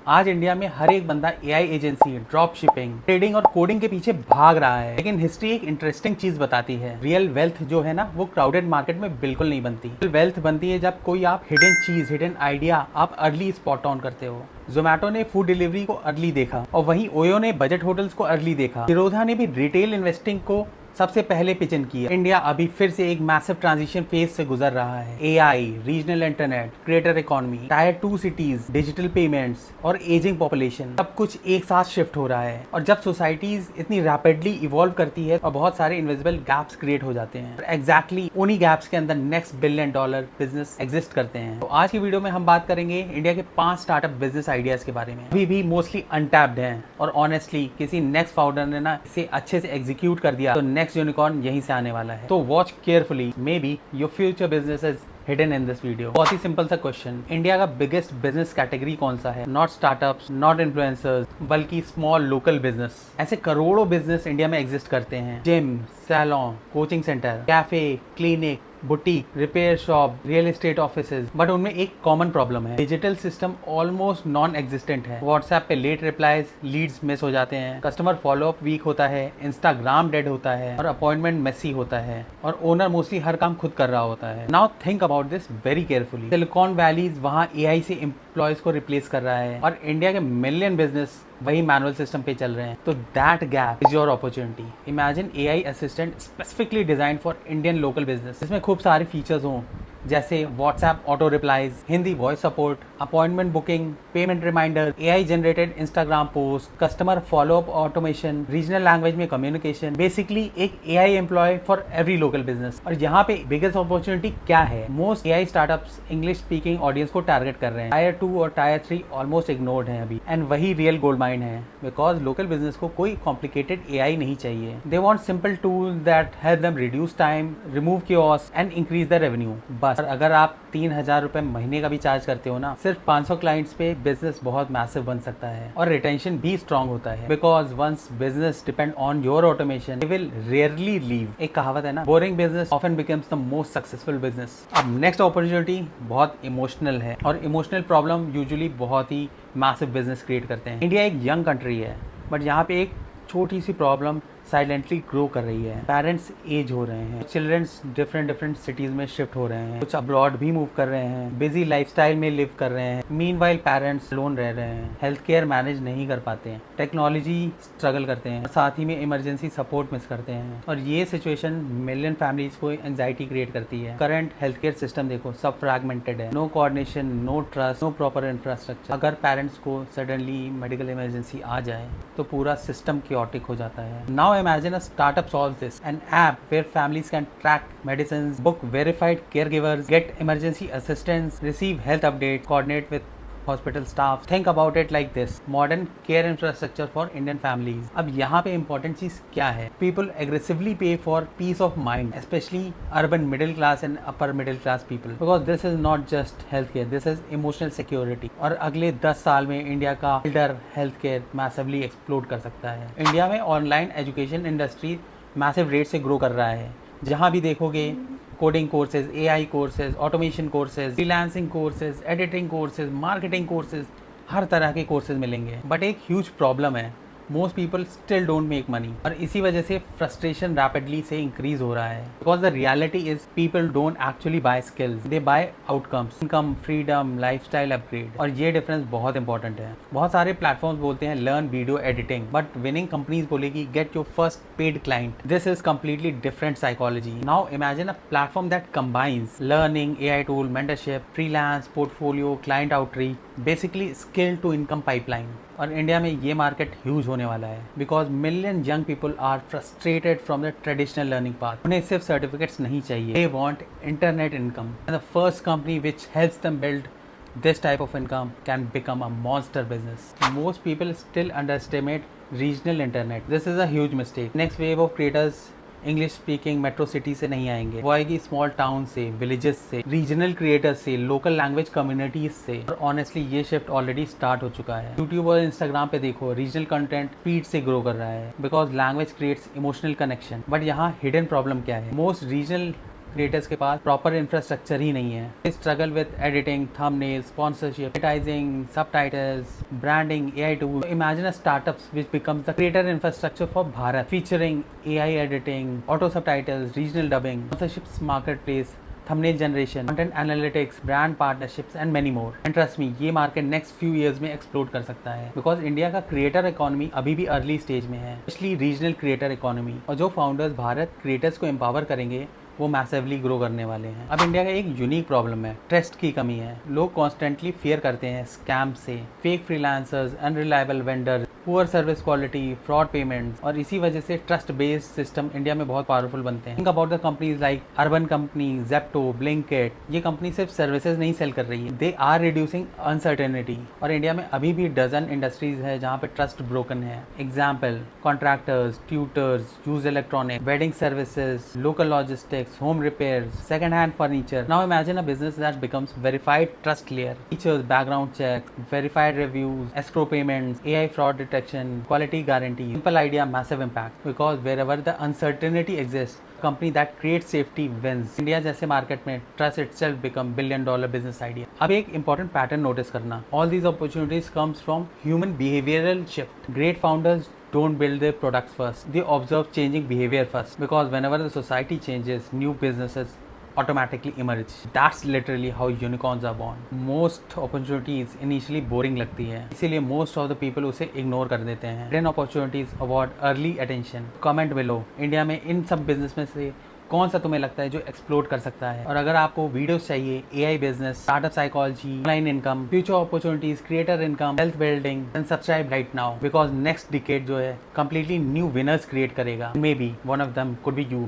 आज इंडिया में हर एक बंदा AI agency, drop shipping, trading और कोडिंग के पीछे भाग रहा है। लेकिन हिस्ट्री एक इंटरेस्टिंग चीज बताती है, रियल वेल्थ जो है ना वो क्राउडेड मार्केट में बिल्कुल नहीं बनती। रियल वेल्थ बनती है जब कोई आप हिडन चीज, हिडन आइडिया आप अर्ली स्पॉट ऑन करते हो। जोमेटो ने फूड डिलीवरी को अर्ली देखा और वहीं ओयो ने बजट होटल्स को अर्ली देखा। जिरोधा ने भी रिटेल इन्वेस्टिंग को सबसे पहले पिचन किया। इंडिया अभी फिर से एक मैसिव ट्रांजिशन फेज से गुजर रहा है। AI, regional internet, creator economy, tyre 2 cities, digital payments और एजिंग पॉपुलेशन, सब कुछ एक साथ शिफ्ट हो रहा है। और जब सोसाइटीज इतनी रैपिडली इवॉल्व करती है और बहुत सारे इनविजिबल गैप्स क्रिएट हो जाते हैं, एग्जैक्टली उन्हीं गैप्स के अंदर नेक्स्ट $1 बिलियन बिजनेस एग्जिस्ट करते हैं। तो आज की वीडियो में हम बात करेंगे इंडिया के 5 स्टार्टअप बिजनेस आइडियाज के बारे में। अभी भी मोस्टली अनटैप्ड हैं और ऑनेस्टली किसी नेक्स्ट फाउंडर ने ना इसे अच्छे से एग्जीक्यूट कर दिया तो नेक्स्ट यूनिकॉर्न यहीं से आने वाला है। तो watch carefully, maybe your future business is hidden in this video. बहुत ही सिंपल सा क्वेश्चन, इंडिया का बिगेस्ट बिजनेस कैटेगरी कौन सा है? नॉट स्टार्टअप्स, नॉट इन्फ्लुएंसर्स, बल्कि स्मॉल लोकल बिजनेस। ऐसे करोड़ों बिजनेस इंडिया में एग्जिस्ट करते हैं। Gym, salon, coaching centre, cafe, clinic, boutique, repair shop, real estate offices. But उनमें एक कॉमन प्रॉब्लम है, digital system almost non existent है। व्हाट्सएप पे लेट रिप्लाईज, लीड्स मिस हो जाते हैं, कस्टमर फॉलोअप वीक होता है, इंस्टाग्राम डेड होता है और अपॉइंटमेंट मेसी होता है और ओनर मोस्टली हर काम खुद कर रहा होता है। Now think about this very carefully. Silicon Valley's वहाँ एआई से एम्प्लॉयज को रिप्लेस कर रहा है और इंडिया के मिलियन बिजनेस वही मैनुअल सिस्टम पे चल रहे हैं। तो that gap is your opportunity. Imagine AI assistant specifically design for Indian local business. इसमें खूब सारे फीचर्स हों जैसे WhatsApp auto replies, Hindi voice support, appointment booking, payment reminder, AI generated Instagram post, customer follow up automation, regional language में communication. Basically एक AI employee for every local business. और यहाँ पे बिगेस्ट अपॉर्चुनिटी क्या है? Most AI startups English speaking audience को target कर रहे हैं। टायर 2 और टायर 3 ऑलमोस्ट इग्नोर्ड हैं अभी, एंड वही रियल गोल्ड माइन है, बिकॉज लोकल बिजनेस को कोई कॉम्प्लिकेटेड एआई नहीं चाहिए। They want simple tool that help them reduce time, remove kiosk and increase the revenue. बस अगर आप 3,000 रुपए महीने का भी चार्ज करते हो ना, सिर्फ 500 क्लाइंट्स पे बिजनेस बहुत मैसिव बन सकता है और रिटेंशन भी स्ट्रांग होता है, because once business depend on your automation they will rarely leave. एक कहावत है ना, boring business often becomes the most successful business. अब नेक्स्ट अपॉर्चुनिटी बहुत इमोशनल है और इमोशनल प्रॉब्लम यूजुअली बहुत ही मैसिव बिजनेस क्रिएट करते हैं। इंडिया एक यंग कंट्री है, बट यहाँ पे एक छोटी सी प्रॉब्लम साइलेंटली ग्रो कर रही है। पेरेंट्स एज हो रहे हैं, चिल्ड्रंस डिफरेंट सिटीज में शिफ्ट हो रहे हैं, कुछ अब्रॉड भी मूव कर रहे हैं, बिजी लाइफस्टाइल में लिव कर रहे हैं। मीनवाइल पेरेंट्स लोन रह रहे हैं, हेल्थ केयर मैनेज नहीं कर पाते हैं, टेक्नोलॉजी स्ट्रगल करते हैं, साथ ही में इमरजेंसी सपोर्ट मिस करते हैं। और ये सिचुएशन मिलियन फैमिलीज को एंजाइटी क्रिएट करती है। करंट हेल्थ केयर सिस्टम देखो, सब फ्रैगमेंटेड है, no coordination, no trust, no proper infrastructure. अगर पेरेंट्स को सडनली मेडिकल इमरजेंसी आ जाए तो पूरा सिस्टम क्योटिक हो जाता है। नाउ imagine a startup solves this, an app where families can track medicines, book verified caregivers, get emergency assistance, receive health updates, coordinate with hospital staff. Think about it like this, modern care infrastructure for Indian families. अब यहाँ पे important चीज क्या है? People aggressively पे for piece of mind, specially urban middle class and upper middle class people, because this is not just health care, this is emotional security. और अगले 10 साल में इंडिया का Elder health care massively explode कर सकता है। India में online education industry massive rate से ग्रो कर रहा है। जहाँ भी देखोगे coding courses, AI courses, automation courses, freelancing courses, editing courses, marketing courses, हर तरह के कोर्सेज मिलेंगे। बट एक ह्यूज प्रॉब्लम है, most people still don't make money और इसी वजह से फ्रस्ट्रेशन रैपिडली से इंक्रीज हो रहा है। Because the reality is people don't actually buy skills, they buy outcomes, income, freedom, lifestyle upgrade. और ये डिफरेंस बहुत इंपॉर्टेंट है। बहुत सारे प्लेटफॉर्म्स बोलते हैं learn video editing, but winning companies बोलेगी get your first paid client. This is completely different psychology. Now imagine a platform that combines learning, AI tool, mentorship, freelance, portfolio, client outreach, basically skill to income pipeline. और India में ये market huge होने वाला है, because million young people are frustrated from the traditional learning path. उन्हें सिर्फ certificates नहीं चाहिए, they want internet income, and the first company which helps them build this type of income can become a monster business. Most people still underestimate regional internet. This is a huge mistake. Next wave of creators English speaking metro city से नहीं आएंगे, वो आएगी small town से, villages से, regional creators से, local language communities से। और ऑनेस्टली ये शिफ्ट ऑलरेडी स्टार्ट हो चुका है। यूट्यूब और इंस्टाग्राम पे देखो, रीजनल कंटेंट स्पीड से ग्रो कर रहा है, because language creates emotional connection. But यहाँ हिडन प्रॉब्लम क्या है? मोस्ट रीजनल क्रिएटर्स के पास प्रॉपर इंफ्रास्ट्रक्चर ही नहीं है। They struggle with editing, thumbnail, sponsorship, advertising, subtitles, branding, AI tool. Imagine a startups which becomes the creator infrastructure for Bharat, featuring AI editing, auto subtitles, regional dubbing, sponsorships, marketplace, thumbnail generation, content analytics, brand partnerships and many more. And trust me, ये market next few years में explode कर सकता है, because India का creator economy अभी भी early stage में है, स्पेशली रीजनल क्रिएटर इकोनॉमी। और जो फाउंडर्स भारत क्रिएटर्स को एम्पावर करेंगे वो मैसिवली ग्रो करने वाले हैं। अब इंडिया का एक यूनिक प्रॉब्लम है, ट्रस्ट की कमी है। लोग कॉन्स्टेंटली फेयर करते हैं स्कैम से, fake freelancers, unreliable vendor, poor service quality, fraud payments, और इसी वजह से ट्रस्ट बेस्ड सिस्टम इंडिया में बहुत पावरफुल बनते हैं। Think about the companies like urban company, Zepto, Blinkit. ये कंपनी सिर्फ सर्विसेज नहीं सेल कर रही है, दे आर रिड्यूसिंग अनसर्टेनिटी। और इंडिया में अभी भी डजन इंडस्ट्रीज है जहाँ पे ट्रस्ट ब्रोकन है। Example, contractors, tutors, use electronic, wedding services, local logistics, home repairs, second-hand furniture. Now imagine a business that becomes verified trust layer. Features, background check, verified reviews, escrow payments, AI fraud detection, quality guarantee. Simple idea, massive impact. Because wherever the uncertainty exists, company that creates safety wins. India जैसे market में trust itself become $1 billion business idea. अब एक important pattern notice करना. All these opportunities comes from human behavioral shift. Great founders don't build their products first. They observe changing behavior first. Because whenever the society changes, new businesses automatically emerge. That's literally how unicorns are born. Most opportunities initially boring लगती है, इसीलिए most of the people उसे ignore कर देते हैं. Hidden opportunities award early attention. Comment below. India में इन सब business में से कौन सा तुम्हें लगता है जो एक्सप्लोर कर सकता है? और अगर आपको वीडियोस चाहिए AI business, startup psychology, online income, future opportunities, creator income, health building, then subscribe right now, because next decade जो है कंप्लीटली न्यू विनर्स क्रिएट करेगा। Maybe one of them could be you.